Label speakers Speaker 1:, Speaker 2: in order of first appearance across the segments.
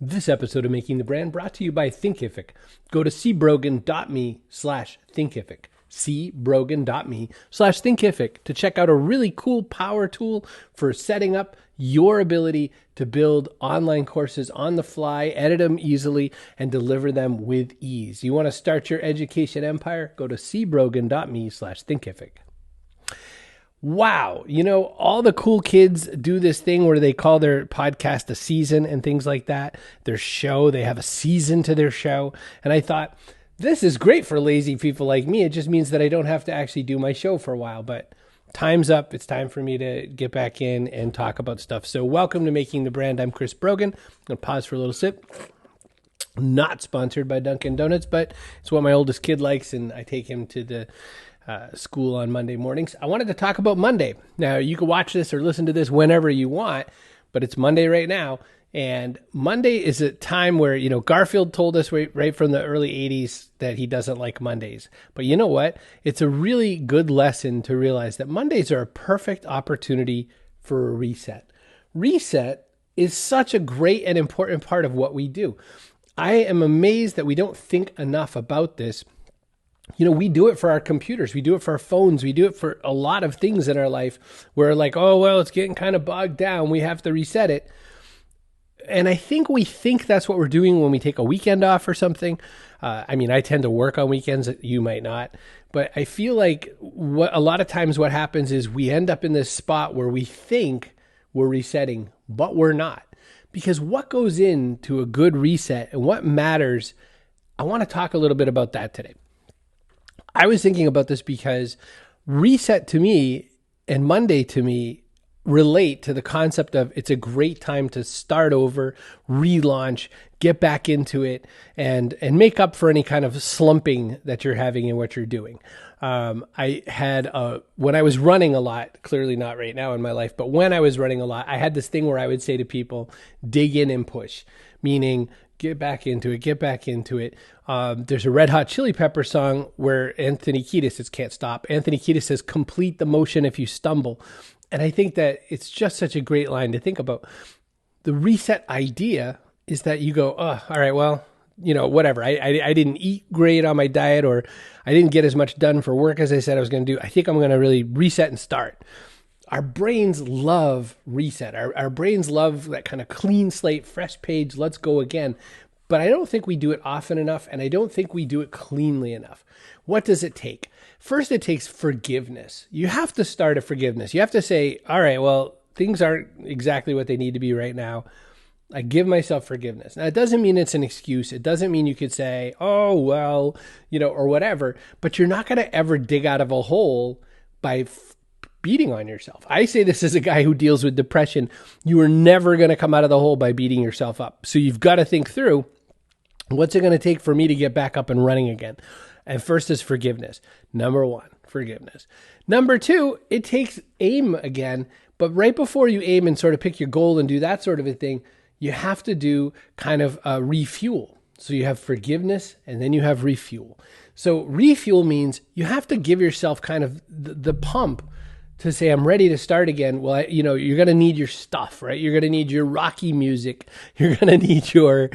Speaker 1: This episode of Making the Brand brought to you by Thinkific. Go to cbrogan.me/Thinkific. cbrogan.me/Thinkific to check out a really cool power tool for setting up your ability to build online courses on the fly, edit them easily, and deliver them with ease. You want to start your education empire? Go to cbrogan.me/Thinkific. Wow. All the cool kids do this thing where they call their podcast a season and things like that. Their show, they have a season to their show. And I thought, this is great for lazy people like me. It just means that I don't have to actually do my show for a while. But time's up. It's time for me to get back in and talk about stuff. So welcome to Making the Brand. I'm Chris Brogan. I'm going to pause for a little sip. Not sponsored by Dunkin' Donuts, but it's what my oldest kid likes, and I take him to the school on Monday mornings. I wanted to talk about Monday. Now, you can watch this or listen to this whenever you want, but it's Monday right now. And Monday is a time where, Garfield told us right from the early 80s that he doesn't like Mondays. But you know what? It's a really good lesson to realize that Mondays are a perfect opportunity for a reset. Reset is such a great and important part of what we do. I am amazed that we don't think enough about this. We do it for our computers. We do it for our phones. We do it for a lot of things in our life. We're like, oh, well, it's getting kind of bogged down. We have to reset it. And I think we think that's what we're doing when we take a weekend off or something. I tend to work on weekends. You might not. But I feel like a lot of times what happens is we end up in this spot where we think we're resetting, but we're not. Because what goes into a good reset and what matters, I want to talk a little bit about that today. I was thinking about this because reset to me and Monday to me relate to the concept of it's a great time to start over, relaunch, get back into it, and make up for any kind of slumping that you're having in what you're doing. I had, when I was running a lot, clearly not right now in my life, but when I was running a lot, I had this thing where I would say to people, dig in and push, meaning get back into it, get back into it. There's a Red Hot Chili Pepper song where Anthony Kiedis says, can't stop. Anthony Kiedis says, complete the motion if you stumble. And I think that it's just such a great line to think about. The reset idea is that you go, oh, all right, well, whatever. I didn't eat great on my diet, or I didn't get as much done for work as I said I was going to do. I think I'm going to really reset and start. Our brains love reset. Our brains love that kind of clean slate, fresh page, let's go again. But I don't think we do it often enough, and I don't think we do it cleanly enough. What does it take? First, it takes forgiveness. You have to start at forgiveness. You have to say, all right, well, things aren't exactly what they need to be right now. I give myself forgiveness. Now, it doesn't mean it's an excuse. It doesn't mean you could say, oh, well, or whatever, but you're not going to ever dig out of a hole by beating on yourself. I say this as a guy who deals with depression. You are never going to come out of the hole by beating yourself up. So you've got to think through, what's it going to take for me to get back up and running again? And first is forgiveness. Number one, forgiveness. Number two, it takes aim again. But right before you aim and sort of pick your goal and do that sort of a thing, you have to do kind of a refuel. So you have forgiveness and then you have refuel. So refuel means you have to give yourself kind of the pump to say, I'm ready to start again. Well, you're going to need your stuff, right? You're going to need your Rocky music. You're going to need your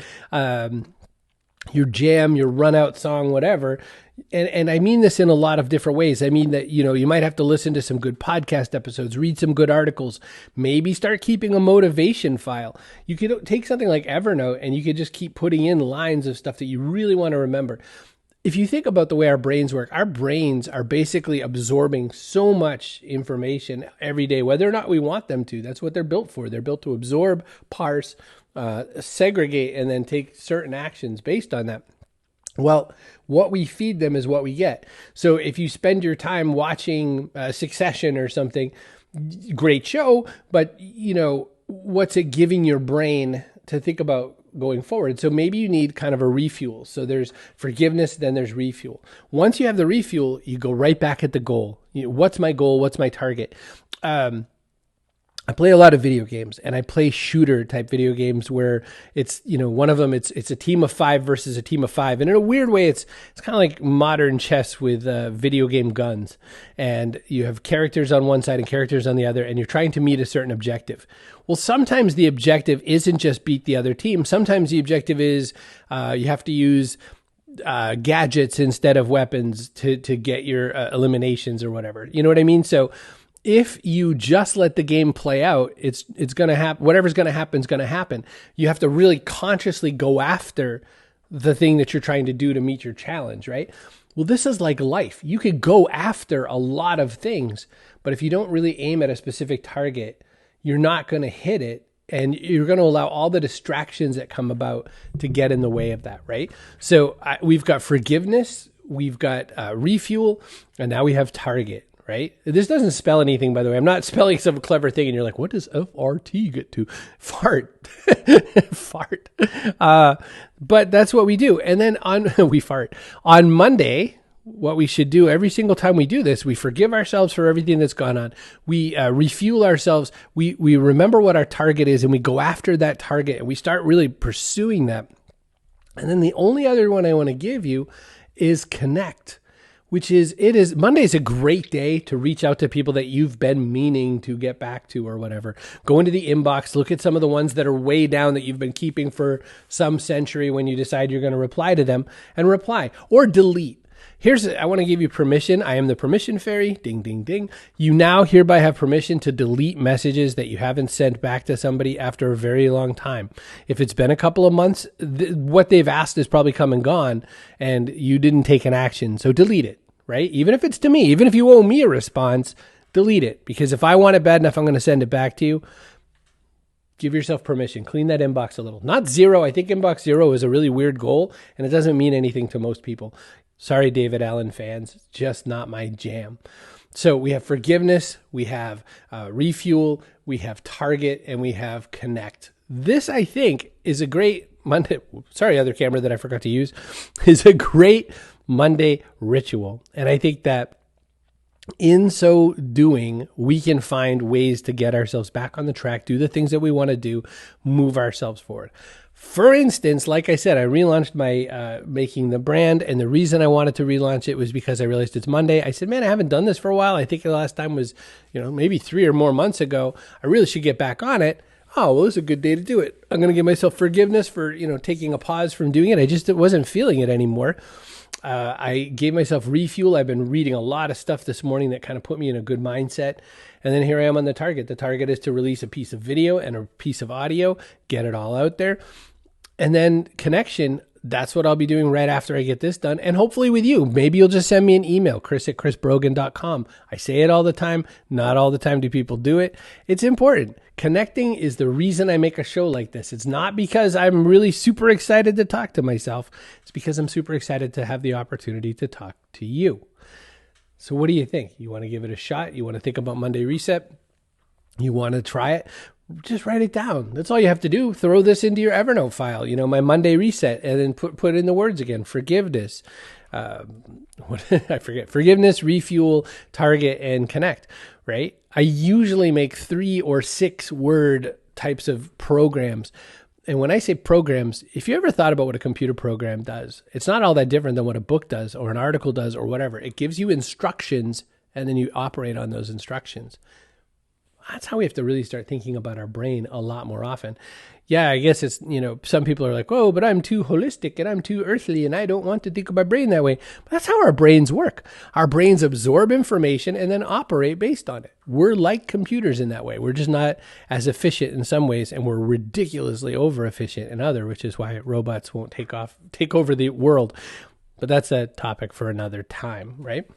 Speaker 1: jam, your run out song, whatever. And I mean this in a lot of different ways. I mean that, you might have to listen to some good podcast episodes, read some good articles, maybe start keeping a motivation file. You could take something like Evernote and you could just keep putting in lines of stuff that you really want to remember. If you think about the way our brains work, our brains are basically absorbing so much information every day, whether or not we want them to. That's what they're built for. They're built to absorb, parse, segregate, and then take certain actions based on that. Well, what we feed them is what we get. So if you spend your time watching Succession or something, great show, but what's it giving your brain to think about going forward? So maybe you need kind of a refuel. So there's forgiveness, then there's refuel. Once you have the refuel, you go right back at the goal. What's my goal? What's my target? I play a lot of video games, and I play shooter type video games where it's, one of them, it's a team of 5 versus a team of 5. And in a weird way, it's kind of like modern chess with video game guns. And you have characters on one side and characters on the other, and you're trying to meet a certain objective. Well, sometimes the objective isn't just beat the other team. Sometimes the objective is you have to use gadgets instead of weapons to get your eliminations or whatever. You know what I mean? So if you just let the game play out, it's going to happen. Whatever's going to happen is going to happen. You have to really consciously go after the thing that you're trying to do to meet your challenge, right? Well, this is like life. You could go after a lot of things, but if you don't really aim at a specific target, you're not going to hit it, and you're going to allow all the distractions that come about to get in the way of that, right? So we've got forgiveness, we've got refuel, and now we have target. Right? This doesn't spell anything, by the way. I'm not spelling some clever thing, and you're like, what does FRT get to? Fart. Fart. But that's what we do. And then we fart. On Monday, what we should do every single time we do this, we forgive ourselves for everything that's gone on. We refuel ourselves. We remember what our target is, and we go after that target, and we start really pursuing that. And then the only other one I want to give you is connect. Monday's a great day to reach out to people that you've been meaning to get back to or whatever. Go into the inbox, look at some of the ones that are way down that you've been keeping for some century when you decide you're going to reply to them, and reply or delete. I want to give you permission. I am the permission fairy. Ding, ding, ding. You now hereby have permission to delete messages that you haven't sent back to somebody after a very long time. If it's been a couple of months, what they've asked is probably come and gone, and you didn't take an action. So delete it, right? Even if it's to me, even if you owe me a response, delete it. Because if I want it bad enough, I'm going to send it back to you. Give yourself permission. Clean that inbox a little. Not zero. I think inbox zero is a really weird goal, and it doesn't mean anything to most people. Sorry, David Allen fans, it's just not my jam. So we have forgiveness, we have refuel, we have target, and we have connect. This, I think, is a great Monday. Sorry, other camera that I forgot to use, is a great Monday ritual. And I think that in so doing, we can find ways to get ourselves back on the track, do the things that we want to do, move ourselves forward. For instance, like I said, I relaunched my Making the Brand, and the reason I wanted to relaunch it was because I realized it's Monday. I said, man, I haven't done this for a while. I think the last time was, maybe 3 or more months ago. I really should get back on it. Oh, well, this is a good day to do it. I'm going to give myself forgiveness for, taking a pause from doing it. I just wasn't feeling it anymore. I gave myself refuel. I've been reading a lot of stuff this morning that kind of put me in a good mindset. And then here I am on the target. The target is to release a piece of video and a piece of audio, get it all out there. And then connection, that's what I'll be doing right after I get this done. And hopefully with you, maybe you'll just send me an email, chris@chrisbrogan.com. I say it all the time. Not all the time do people do it. It's important. Connecting is the reason I make a show like this. It's not because I'm really super excited to talk to myself. It's because I'm super excited to have the opportunity to talk to you. So what do you think? You want to give it a shot? You want to think about Monday Reset? You want to try it? Just write it down. That's all you have to do. Throw this into your Evernote file, my Monday Reset, and then put in the words again. Forgiveness. I forget. Forgiveness, refuel, target, and connect, right? I usually make 3 or 6 word types of programs. And when I say programs, if you ever thought about what a computer program does, it's not all that different than what a book does or an article does or whatever. It gives you instructions, and then you operate on those instructions. That's how we have to really start thinking about our brain a lot more often. Yeah, I guess it's, some people are like, oh, but I'm too holistic and I'm too earthly and I don't want to think of my brain that way. But that's how our brains work. Our brains absorb information and then operate based on it. We're like computers in that way. We're just not as efficient in some ways, and we're ridiculously over efficient in other, which is why robots won't take over the world. But that's a topic for another time, right?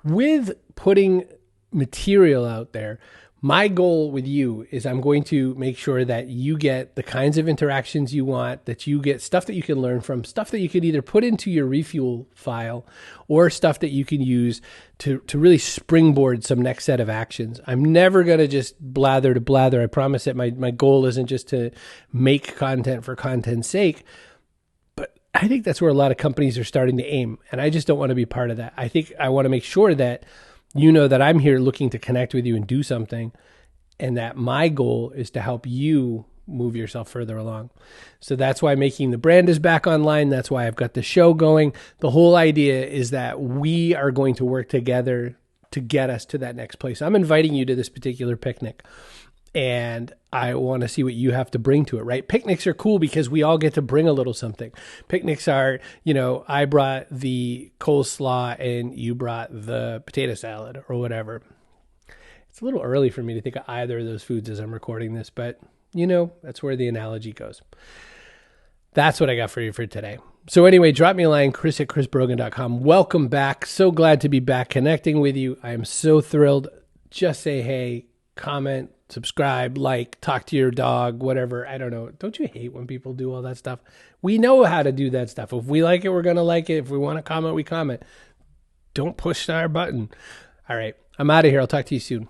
Speaker 1: With putting material out there, my goal with you is I'm going to make sure that you get the kinds of interactions you want, that you get stuff that you can learn from, stuff that you can either put into your refuel file or stuff that you can use to really springboard some next set of actions. I'm never going to just blather to blather. I promise that my goal isn't just to make content for content's sake, but I think that's where a lot of companies are starting to aim, and I just don't want to be part of that. I think I want to make sure that you know that I'm here looking to connect with you and do something. and that my goal is to help you move yourself further along. So that's why Making the Brand is back online. That's why I've got the show going. The whole idea is that we are going to work together to get us to that next place. I'm inviting you to this particular picnic, and I want to see what you have to bring to it, right? Picnics are cool because we all get to bring a little something. Picnics are, I brought the coleslaw and you brought the potato salad or whatever. It's a little early for me to think of either of those foods as I'm recording this, but that's where the analogy goes. That's what I got for you for today. So anyway, drop me a line, chris@chrisbrogan.com. Welcome back. So glad to be back connecting with you. I am so thrilled. Just say hey, comment, subscribe, like, talk to your dog, whatever. I don't know. Don't you hate when people do all that stuff? We know how to do that stuff. If we like it, we're going to like it. If we want to comment, we comment. Don't push our button. All right. I'm out of here. I'll talk to you soon.